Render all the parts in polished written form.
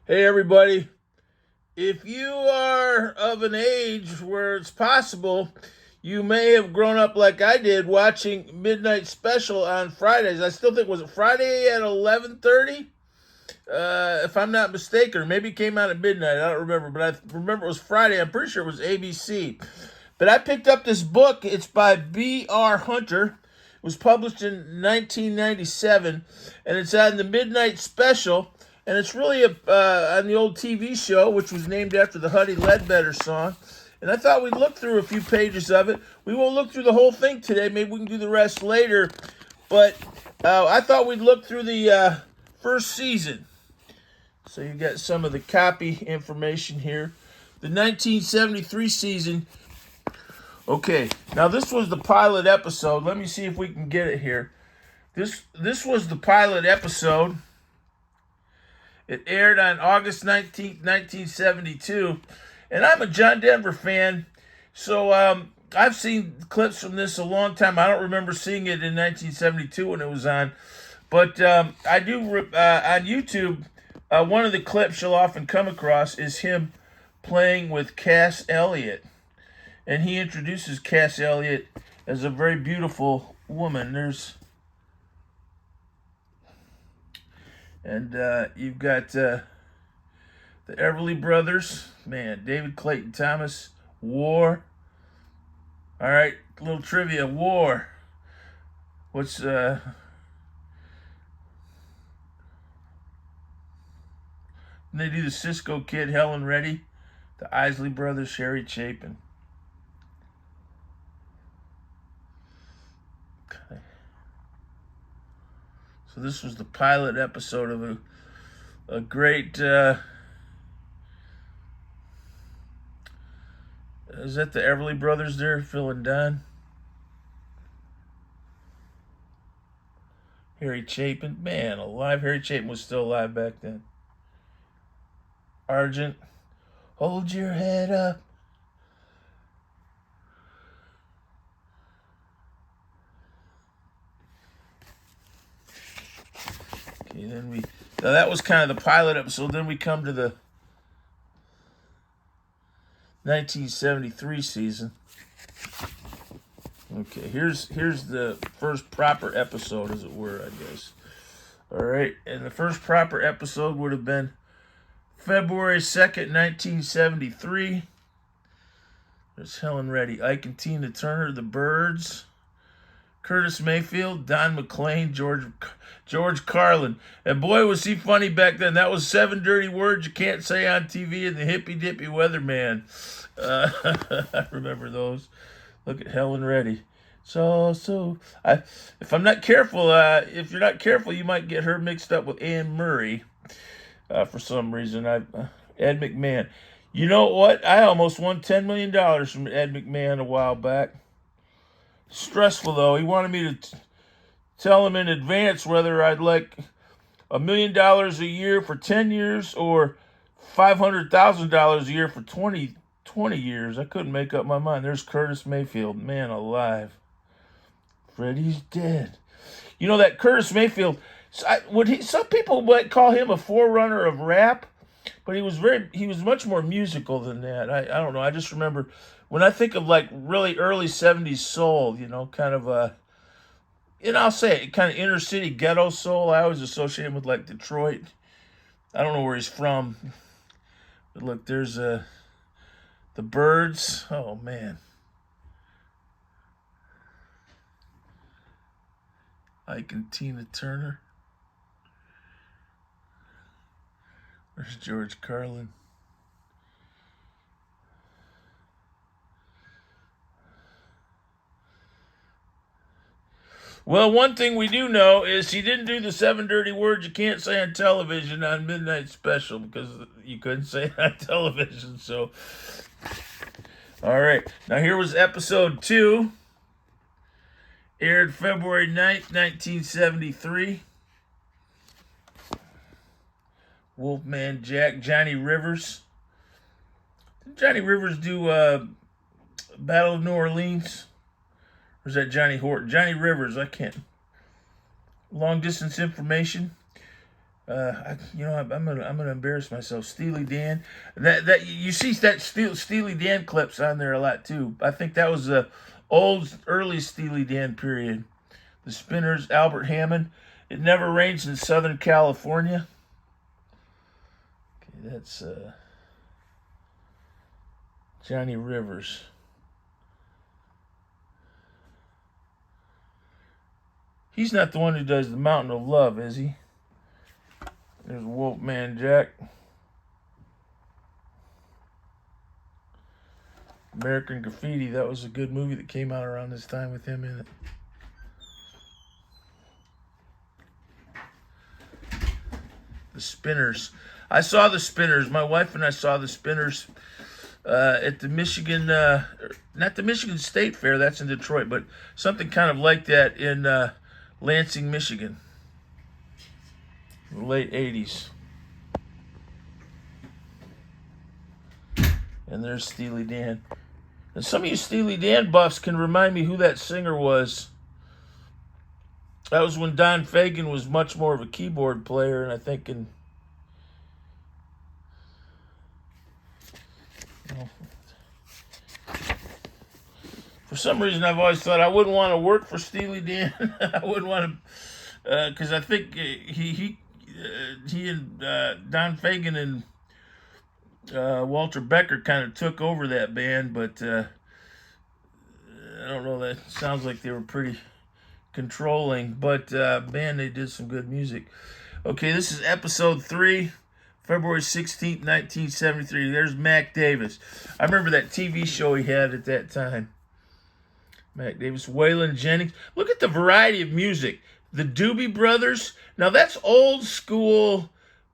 Hey everybody, if you are of an age where it's possible, you may have grown up like I did watching Midnight Special on Fridays. I still think, was it Friday at 11:30? If I'm not mistaken, or maybe it came out at midnight. I don't remember, but I remember it was Friday. I'm pretty sure it was ABC. But I picked up this book. It's by B.R. Hunter. It was published in 1997, and it's on the Midnight Special. And it's really on the old TV show, which was named after the Huddie Ledbetter song. And I thought we'd look through a few pages of it. We won't look through the whole thing today. Maybe we can do the rest later. But I thought we'd look through the first season. So you got some of the copy information here. The 1973 season. Okay, now this was the pilot episode. Let me see if we can get it here. This was the pilot episode. It aired on August 19th, 1972. And I'm a John Denver fan, so I've seen clips from this a long time. I don't remember seeing it in 1972 when it was on. But I do, on YouTube, one of the clips you'll often come across is him playing with Cass Elliot. And he introduces Cass Elliot as a very beautiful woman. You've got the Everly Brothers. Man, David Clayton Thomas. War. All right, little trivia. War. What's Then they do the Cisco Kid, Helen Reddy. The Isley Brothers, Sherry Chapin. Okay. So this was the pilot episode of a great, is that the Everly Brothers there, Phil and Don? Harry Chapin, man alive. Harry Chapin was still alive back then. Argent, hold your head up. Okay, now that was kind of the pilot episode. Then we come to the 1973 season. Okay, here's the first proper episode, as it were, I guess. All right, and the first proper episode would have been February 2nd, 1973. There's Helen Reddy, Ike and Tina Turner, The Byrds, Curtis Mayfield, Don McLean, George Carlin. And boy, was he funny back then. That was 7 dirty words you can't say on TV, and the Hippy Dippy Weatherman. I remember those. Look at Helen Reddy. If I'm not careful, if you're not careful, you might get her mixed up with Anne Murray. For some reason, Ed McMahon. You know what? I almost won $10 million from Ed McMahon a while back. Stressful, though. He wanted me to tell him in advance whether I'd like $1 million a year for 10 years or $500,000 a year for 20 years. I couldn't make up my mind. There's Curtis Mayfield. Man alive. Freddie's dead. You know that Curtis Mayfield, some people might call him a forerunner of rap, but he was much more musical than that. I don't know. I just remember when I think of like really early 70s soul, kind of I'll say it, kind of inner city ghetto soul. I always associate him with like Detroit. I don't know where he's from. But look, there's the Byrds. Oh man. Ike and Tina Turner. There's George Carlin. Well, one thing we do know is he didn't do the 7 dirty words you can't say on television on Midnight Special because you couldn't say it on television. So, all right. Now here was episode 2. Aired February 9th, 1973. Wolfman Jack, Johnny Rivers. Did Johnny Rivers do Battle of New Orleans? Or is that Johnny Horton? Johnny Rivers, I can't. Long distance information. I'm gonna embarrass myself. Steely Dan. That you see that Steely Dan clips on there a lot too. I think that was the early Steely Dan period. The Spinners, Albert Hammond. It Never Rains in Southern California. Okay, that's Johnny Rivers. He's not the one who does the Mountain of Love, is he? There's Wolfman Jack. American Graffiti. That was a good movie that came out around this time with him in it. The Spinners. I saw the Spinners. My wife and I saw the Spinners at the Michigan, not the Michigan State Fair, that's in Detroit, but something kind of like that in Lansing, Michigan. In the late 80s. And there's Steely Dan. And some of you Steely Dan buffs can remind me who that singer was. That was when Don Fagen was much more of a keyboard player, and I think for some reason I've always thought I wouldn't want to work for Steely Dan. I wouldn't want to, because I think he and Don Fagen and Walter Becker kind of took over that band, but I don't know. That sounds like they were pretty controlling, but man, they did some good music. Okay, this is episode 3, February 16th, 1973. There's Mac Davis. I remember that TV show he had at that time. Mac Davis, Waylon Jennings. Look at the variety of music. The Doobie Brothers. Now that's old school,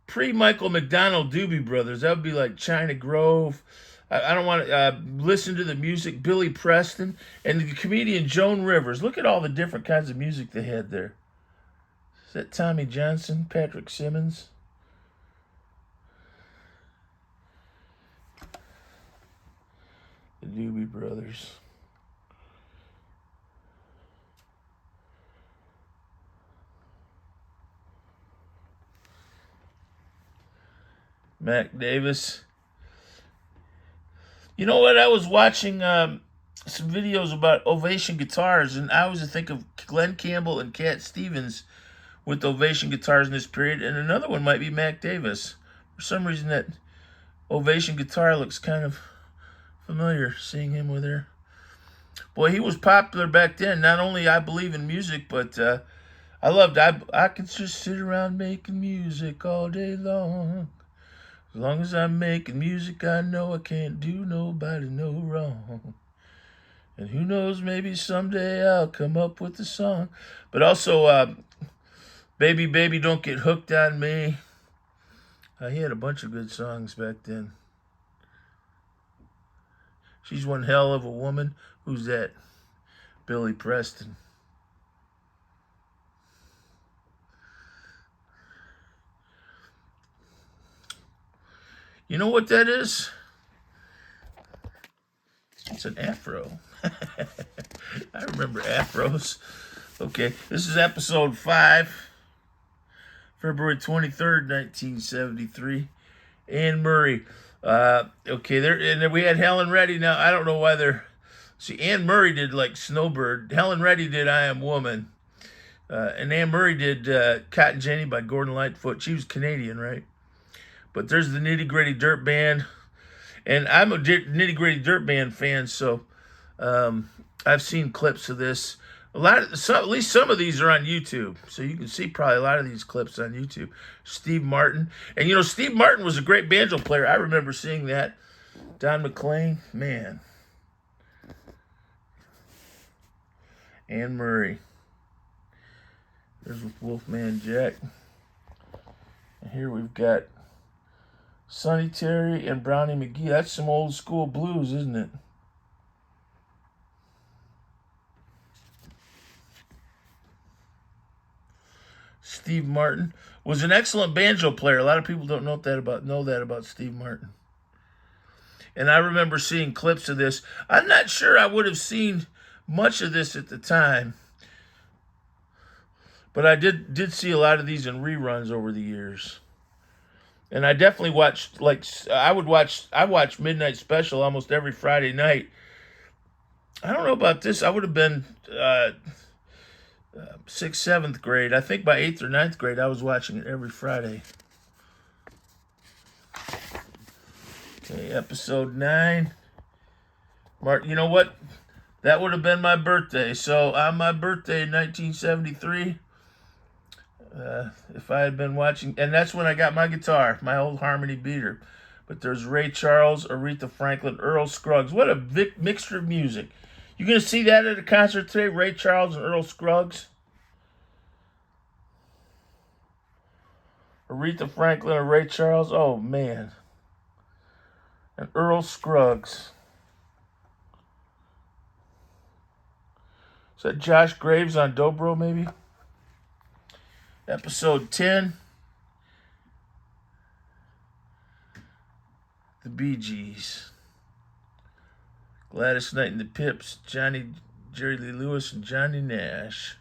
pre-Michael McDonald Doobie Brothers. That would be like China Grove. I don't want to listen to the music. Billy Preston and the comedian Joan Rivers. Look at all the different kinds of music they had there. Is that Tommy Johnson, Patrick Simmons? The Doobie Brothers. Mac Davis. You know what? I was watching some videos about Ovation guitars, and I always think of Glenn Campbell and Cat Stevens with Ovation guitars in this period, and another one might be Mac Davis. For some reason, that Ovation guitar looks kind of familiar, seeing him with her. Boy, he was popular back then. Not only I believe in music, but I loved, I could just sit around making music all day long. As long as I'm making music, I know I can't do nobody no wrong. And who knows, maybe someday I'll come up with a song. But also, Baby, Baby, Don't Get Hooked on Me. He had a bunch of good songs back then. She's One Hell of a Woman. Who's that? Billy Preston. You know what that is? It's an afro. I remember afros. Okay, this is episode 5, February 23rd, 1973. Anne Murray. Okay, and then we had Helen Reddy. Now, I don't know why they're... See, Anne Murray did like Snowbird. Helen Reddy did I Am Woman. And Anne Murray did Cotton Jenny by Gordon Lightfoot. She was Canadian, right? But there's the Nitty Gritty Dirt Band. And I'm a Nitty Gritty Dirt Band fan, so I've seen clips of this. At least some of these are on YouTube. So you can see probably a lot of these clips on YouTube. Steve Martin. And you know, Steve Martin was a great banjo player. I remember seeing that. Don McLean, man. Anne Murray. There's Wolfman Jack. And here we've got Sonny Terry and Brownie McGee. That's some old school blues, isn't it? Steve Martin was an excellent banjo player. A lot of people don't know that about Steve Martin. And I remember seeing clips of this. I'm not sure I would have seen much of this at the time. But I did see a lot of these in reruns over the years. And I definitely watched, I watched Midnight Special almost every Friday night. I don't know about this. I would have been 6th, 7th grade. I think by 8th or 9th grade, I was watching it every Friday. Okay, episode 9. Mark, you know what? That would have been my birthday. So on my birthday in 1973, if I had been watching, and that's when I got my guitar, my old Harmony beater. But there's Ray Charles, Aretha Franklin, Earl Scruggs. What a mixture of music. You going to see that at a concert today? Ray Charles and Earl Scruggs? Aretha Franklin and Ray Charles? Oh, man. And Earl Scruggs. Is that Josh Graves on Dobro, maybe? Episode 10. The Bee Gees. Gladys Knight and the Pips. Jerry Lee Lewis, and Johnny Nash.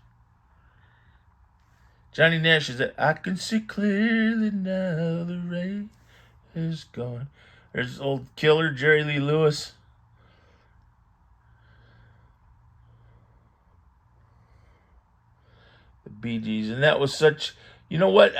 Johnny Nash is that, I can see clearly now the rain is gone. There's old killer Jerry Lee Lewis. The Bee Gees. And that was such, you know what,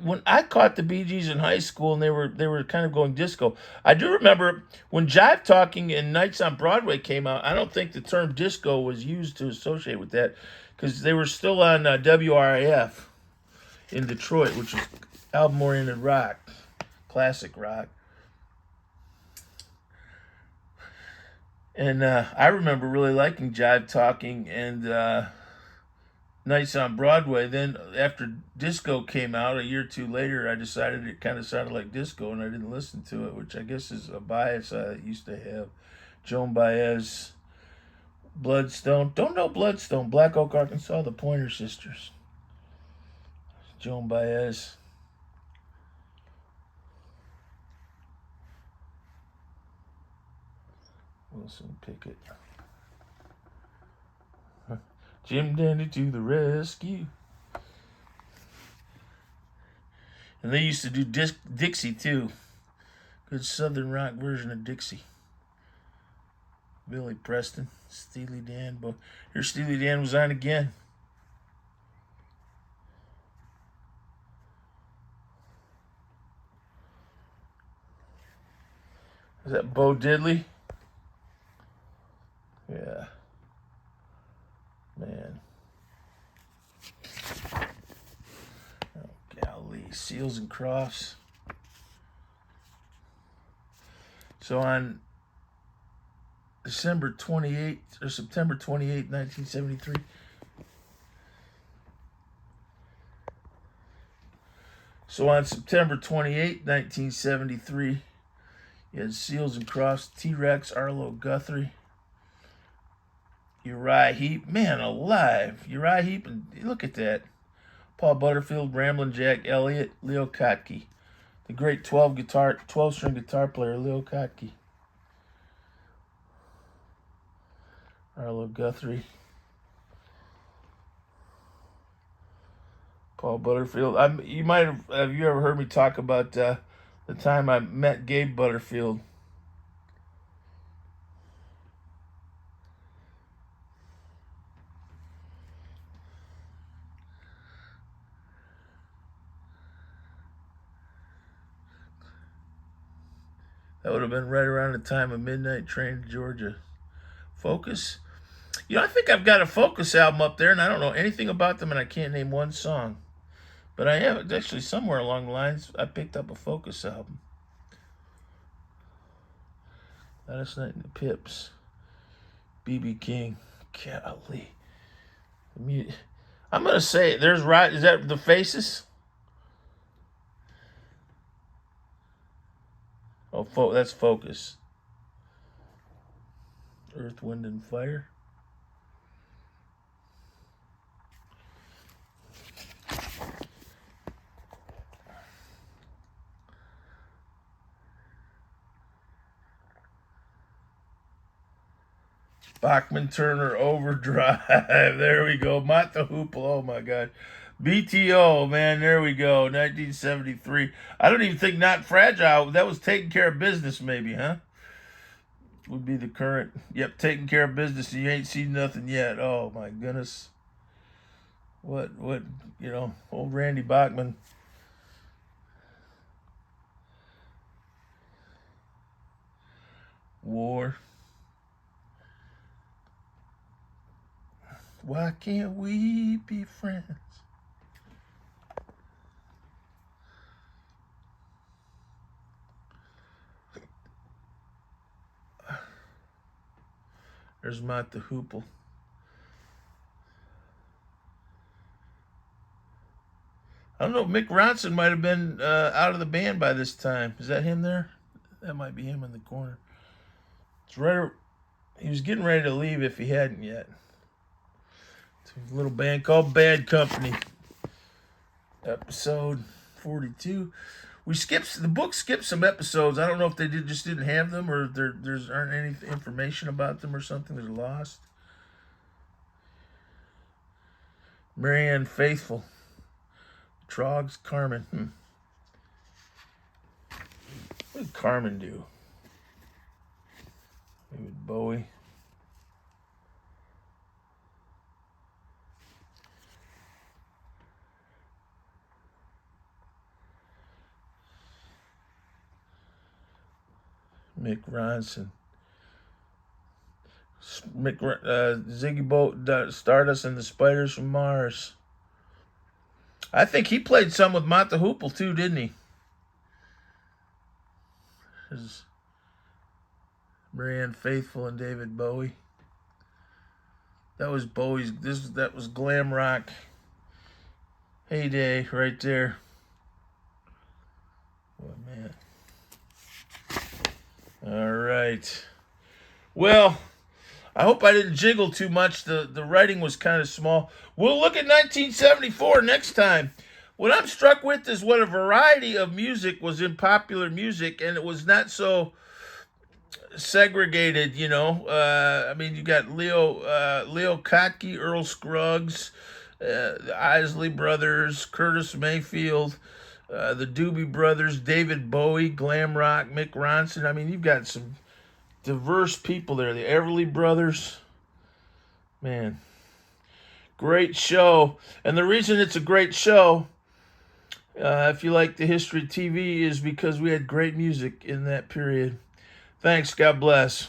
when I caught the Bee Gees in high school and they were kind of going disco, I do remember when Jive Talking and Nights on Broadway came out, I don't think the term disco was used to associate with that because they were still on WRIF in Detroit, which was album-oriented rock, classic rock. And I remember really liking Jive Talking and Nights on Broadway. Then after disco came out a year or two later, I decided it kind of sounded like disco and I didn't listen to it, which I guess is a bias I used to have. Joan Baez, Bloodstone. Don't know Bloodstone. Black Oak, Arkansas, the Pointer Sisters. Joan Baez. Wilson Pickett. Jim Dandy to the rescue. And they used to do Dixie too. Good southern rock version of Dixie. Billy Preston, Steely Dan. But here Steely Dan was on again. Is that Bo Didley? Yeah. Man. Oh, golly. Seals and Crofts. So on September 28th, 1973. So on September 28th, 1973, you had Seals and Crofts, T-Rex, Arlo Guthrie, Uriah Heep. Man alive. Uriah Heep, and look at that. Paul Butterfield, Ramblin' Jack, Elliot, Leo Kotke. The great 12-string guitar player, Leo Kotke. Arlo Guthrie. Paul Butterfield. You might have you ever heard me talk about the time I met Gabe Butterfield? That would have been right around the time of Midnight Train to Georgia. Focus. You know, I think I've got a Focus album up there, and I don't know anything about them, and I can't name one song. But I have actually somewhere along the lines, I picked up a Focus album. Gladys Knight and the Pips. B.B. King. Golly. I'm going to say, there's right. Is that the Faces? Oh, that's Focus. Earth, Wind, and Fire. Bachman Turner Overdrive. There we go. Mott the Hoople. Oh my God. BTO, man. There we go. 1973. I don't even think Not Fragile. That was Taking Care of Business, maybe, huh? Would be the current. Yep, Taking Care of Business. You ain't seen nothing yet. Oh my goodness. What, old Randy Bachman. War. Why can't we be friends? There's Mott the Hoople. I don't know. Mick Ronson might have been out of the band by this time. Is that him there? That might be him in the corner. It's right. He was getting ready to leave if he hadn't yet. It's a little band called Bad Company. Episode 42. The book skipped some episodes. I don't know if they just didn't have them, or there's aren't any information about them or something. They're lost. Marianne Faithfull. Troggs, Carmen. What did Carmen do? Maybe Bowie. Mick Ronson. Ziggy Stardust and the Spiders from Mars. I think he played some with Mott the Hoople too, didn't he? There's Marianne Faithfull and David Bowie. That was Bowie's. That was glam rock heyday right there. Boy, man. All right. Well, I hope I didn't jiggle too much. The writing was kind of small. We'll look at 1974 next time. What I'm struck with is what a variety of music was in popular music, and it was not so segregated, you got Leo Kotke, Earl Scruggs, the Isley Brothers, Curtis Mayfield, the Doobie Brothers, David Bowie, glam rock, Mick Ronson. You've got some diverse people there. The Everly Brothers. Man, great show. And the reason it's a great show, if you like the history of TV, is because we had great music in that period. Thanks. God bless.